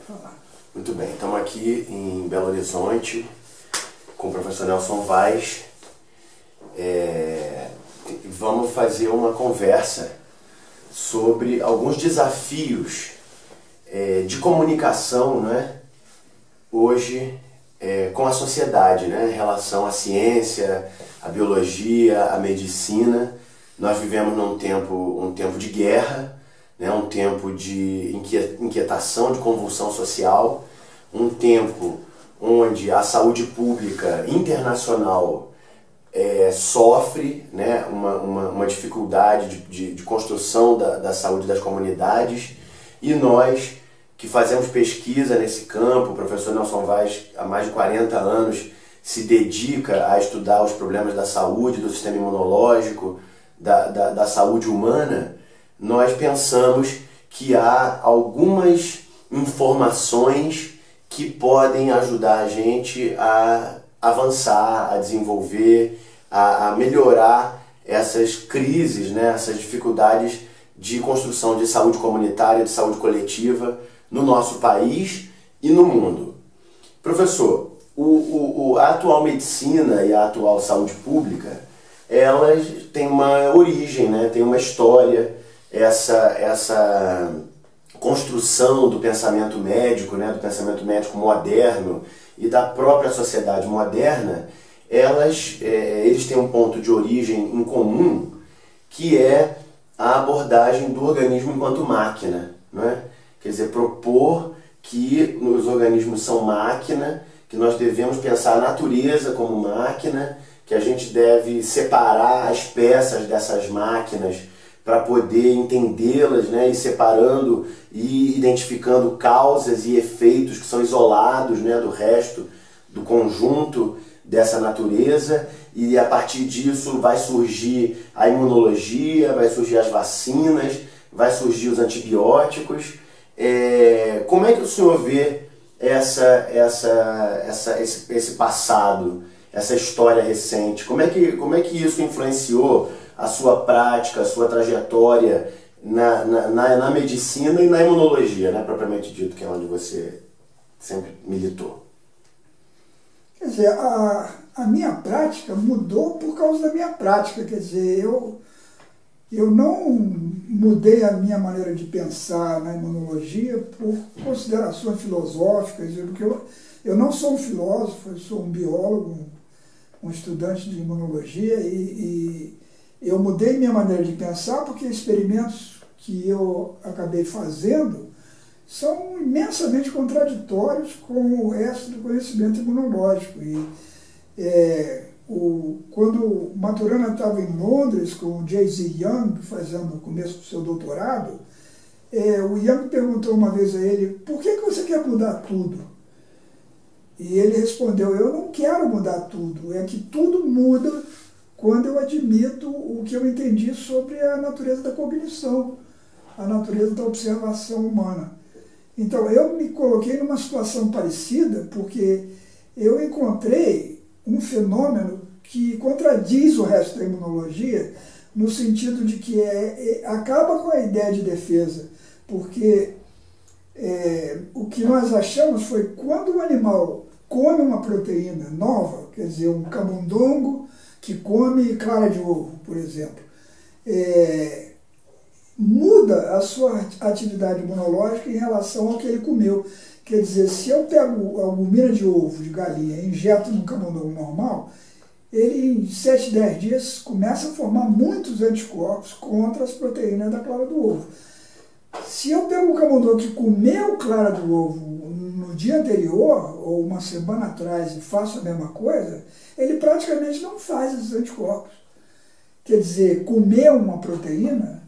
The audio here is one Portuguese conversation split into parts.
falar. Muito bem, estamos aqui em Belo Horizonte com o professor Nelson Vaz. Vamos fazer uma conversa sobre alguns desafios de comunicação, né, hoje com a sociedade, né, em relação à ciência, à biologia, à medicina. Nós vivemos um tempo de guerra, né, um tempo de inquietação, de convulsão social, um tempo onde a saúde pública internacional sofre, né, uma dificuldade de construção da saúde das comunidades, e nós que fazemos pesquisa nesse campo, o professor Nelson Vaz há mais de 40 anos se dedica a estudar os problemas da saúde, do sistema imunológico, da saúde humana. Nós pensamos que há algumas informações que podem ajudar a gente a avançar, a desenvolver, a melhorar essas crises, né, essas dificuldades de construção de saúde comunitária, de saúde coletiva no nosso país e no mundo. Professor, a atual medicina e a atual saúde pública, elas têm uma origem, né, têm uma história. Essa construção do pensamento médico, né, do pensamento médico moderno e da própria sociedade moderna, eles têm um ponto de origem em comum, que é a abordagem do organismo enquanto máquina, né? Quer dizer, propor que os organismos são máquina, que nós devemos pensar a natureza como máquina, que a gente deve separar as peças dessas máquinas para poder entendê-las, né, e separando e identificando causas e efeitos que são isolados, né, do resto, do conjunto dessa natureza, e a partir disso vai surgir a imunologia, vai surgir as vacinas, vai surgir os antibióticos. Como é que o senhor vê esse passado, essa história recente? Como é que isso influenciou a sua prática, a sua trajetória na medicina e na imunologia, né, propriamente dito, que é onde você sempre militou? Quer dizer, a minha prática mudou por causa da minha prática. Quer dizer, eu não mudei a minha maneira de pensar na imunologia por considerações filosóficas, porque eu não sou um filósofo, eu sou um biólogo, um estudante de imunologia, e eu mudei minha maneira de pensar porque experimentos que eu acabei fazendo são imensamente contraditórios com o resto do conhecimento imunológico. Quando o Maturana estava em Londres com o J.Z. Young, fazendo o começo do seu doutorado, o Young perguntou uma vez a ele: por que você quer mudar tudo? E ele respondeu: eu não quero mudar tudo, é que tudo muda quando eu admito o que eu entendi sobre a natureza da cognição, a natureza da observação humana. Então, eu me coloquei numa situação parecida porque eu encontrei um fenômeno que contradiz o resto da imunologia, no sentido de que acaba com a ideia de defesa, porque o que nós achamos foi quando o animal come uma proteína nova, quer dizer, um camundongo que come clara de ovo, por exemplo, muda a sua atividade imunológica em relação ao que ele comeu. Quer dizer, se eu pego a albumina de ovo de galinha e injeto num camundongo normal, ele em 7, 10 dias começa a formar muitos anticorpos contra as proteínas da clara do ovo. Se eu pego o camundongo que comeu clara do ovo no dia anterior, ou uma semana atrás, e faço a mesma coisa, ele praticamente não faz esses anticorpos. Quer dizer, comer uma proteína,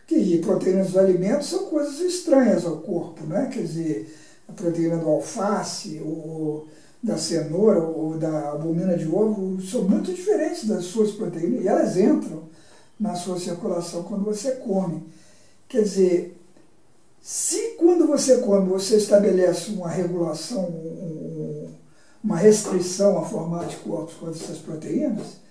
que proteínas dos alimentos são coisas estranhas ao corpo, né? Quer dizer, a proteína do alface, ou da cenoura, ou da albumina de ovo, são muito diferentes das suas proteínas, e elas entram na sua circulação quando você come. Quer dizer, se quando você come você estabelece uma regulação, uma restrição a formar anticorpos contra essas proteínas,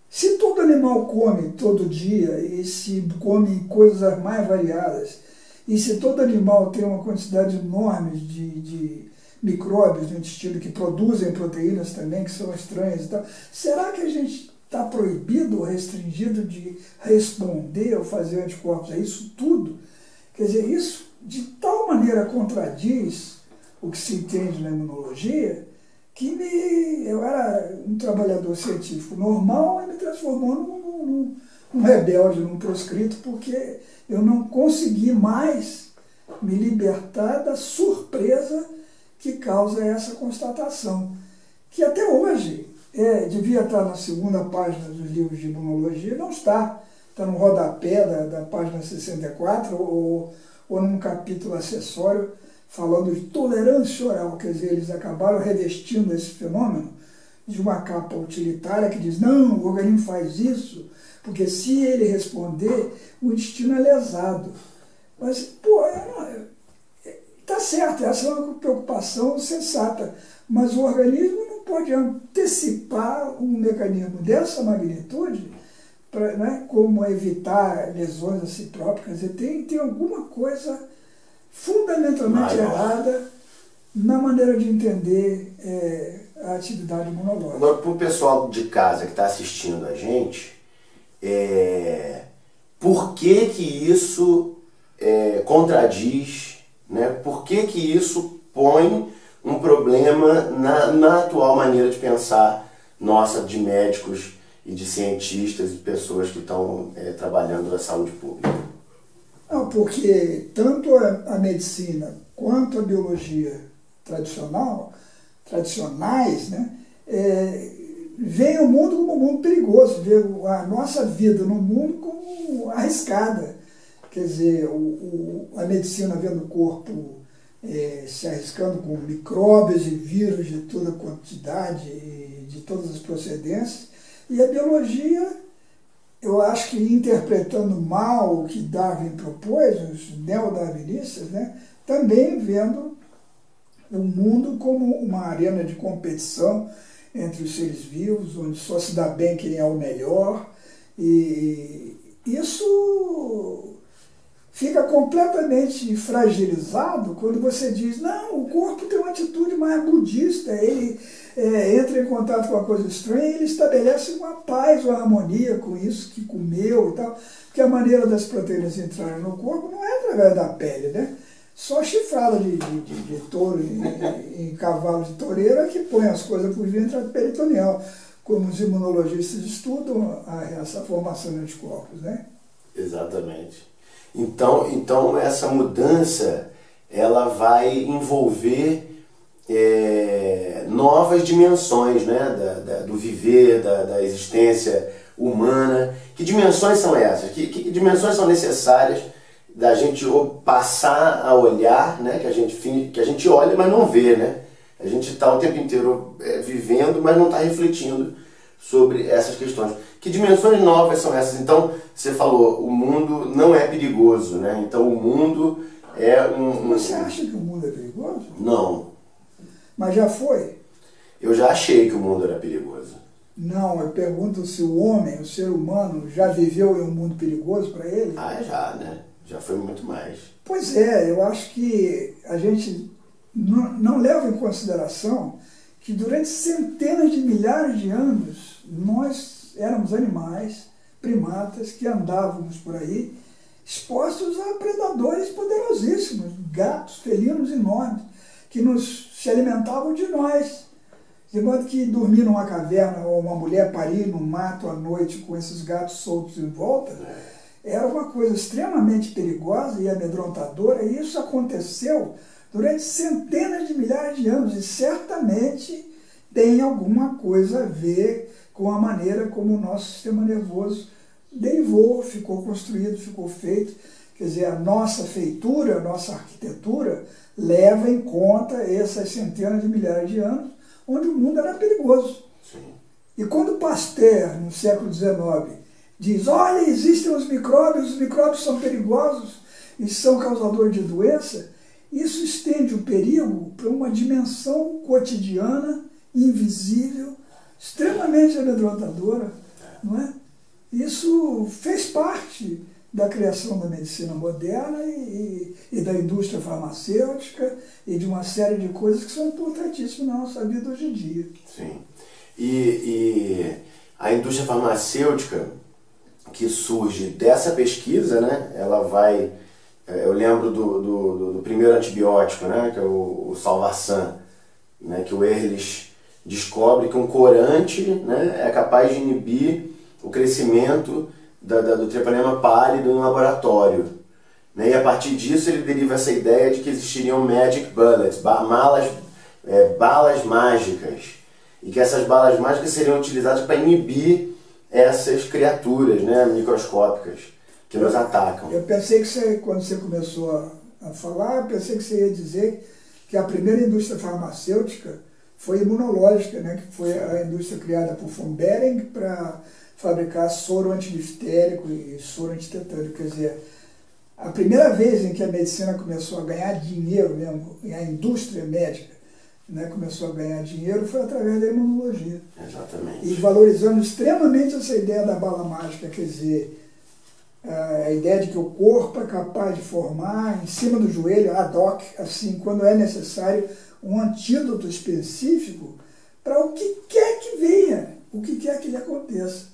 se todo animal come todo dia, e se come coisas mais variadas, E se todo animal tem uma quantidade enorme de micróbios no intestino que produzem proteínas também, que são estranhas e tal, será que a gente está proibido ou restringido de responder ou fazer anticorpos a isso tudo? Quer dizer, isso de tal maneira contradiz o que se entende na imunologia, que eu era um trabalhador científico normal e me transformou num rebelde, num proscrito, porque eu não consegui mais me libertar da surpresa que causa essa constatação, que até hoje devia estar na segunda página dos livros de imunologia, não está. Está no rodapé da página 64 ou num capítulo acessório falando de tolerância oral, quer dizer, eles acabaram revestindo esse fenômeno de uma capa utilitária que diz, não, o organismo faz isso, porque se ele responder, o intestino é lesado. Mas, pô, tá certo, essa é uma preocupação sensata, mas o organismo não pode antecipar um mecanismo dessa magnitude, né, como evitar lesões a si próprio. Quer dizer, tem alguma coisa fundamentalmente errada na maneira de entender a atividade imunológica. Agora, para o pessoal de casa que está assistindo a gente, por que isso contradiz, né? Por que isso põe um problema na atual maneira de pensar nossa, de médicos e de cientistas e pessoas que estão trabalhando na saúde pública? Não, porque tanto a medicina quanto a biologia tradicionais, né, veem o mundo como um mundo perigoso, vê a nossa vida no mundo como arriscada. Quer dizer, a medicina vendo o corpo se arriscando com micróbios e vírus de toda quantidade, de todas as procedências, e a biologia, eu acho que interpretando mal o que Darwin propôs, os neodarwinistas, né, também vendo o mundo como uma arena de competição entre os seres vivos, onde só se dá bem quem é o melhor, e isso fica completamente fragilizado quando você diz, não, o corpo tem uma atitude mais budista, ele entra em contato com uma coisa estranha e ele estabelece uma paz, uma harmonia com isso que comeu e tal, porque a maneira das proteínas entrarem no corpo não é através da pele, né? Só chifrada de touro em cavalo de toureira que põe as coisas por via intraperitoneal, como os imunologistas estudam essa formação de anticorpos, né? Exatamente. Então essa mudança ela vai envolver novas dimensões, né, do viver, da existência humana. Que dimensões são essas? Que dimensões são necessárias da gente passar a olhar, né, que a gente olha, mas não vê, né? A gente está o tempo inteiro vivendo, mas não está refletindo sobre essas questões. Que dimensões novas são essas? Então, você falou, o mundo não é perigoso, né? Então, o mundo é Você acha que o mundo é perigoso? Não. Mas já foi? Eu já achei que o mundo era perigoso. Não, eu pergunto se o homem, o ser humano, já viveu em um mundo perigoso para ele? Ah, já, né? Já foi muito mais. Pois é, eu acho que a gente não leva em consideração que durante centenas de milhares de anos nós éramos animais, primatas, que andávamos por aí expostos a predadores poderosíssimos, gatos, felinos enormes, que se alimentavam de nós. De modo que dormir numa caverna ou uma mulher parir no mato à noite com esses gatos soltos em volta era uma coisa extremamente perigosa e amedrontadora, e isso aconteceu durante centenas de milhares de anos, e certamente tem alguma coisa a ver com a maneira como o nosso sistema nervoso derivou, ficou construído, ficou feito. Quer dizer, a nossa feitura, a nossa arquitetura leva em conta essas centenas de milhares de anos onde o mundo era perigoso. Sim. E quando Pasteur, no século XIX, diz, olha, existem os micróbios são perigosos e são causadores de doença, isso estende o perigo para uma dimensão cotidiana, invisível, extremamente amedrontadora, não é? Isso fez parte da criação da medicina moderna e da indústria farmacêutica e de uma série de coisas que são importantíssimas na nossa vida hoje em dia. Sim. E a indústria farmacêutica que surge dessa pesquisa, né, ela vai... Eu lembro do primeiro antibiótico, né, que é o Salvarsan, né, que o Ehrlich descobre que um corante, né, é capaz de inibir o crescimento do treponema pálido no laboratório. Né, e a partir disso ele deriva essa ideia de que existiriam magic bullets, balas mágicas, e que essas balas mágicas seriam utilizadas para inibir essas criaturas, né, microscópicas que nos atacam. Eu pensei que você, quando você começou a falar, eu pensei que você ia dizer que a primeira indústria farmacêutica foi imunológica, né, que foi a indústria criada por von Behring para fabricar soro antidifterico e soro antitetânico. Quer dizer, a primeira vez em que a medicina começou a ganhar dinheiro mesmo, e a indústria médica, né, começou a ganhar dinheiro, foi através da imunologia. Exatamente. E valorizando extremamente essa ideia da bala mágica, quer dizer, a ideia de que o corpo é capaz de formar em cima do joelho, ad hoc, assim, quando é necessário, um antídoto específico para o que quer que venha, o que quer que lhe aconteça.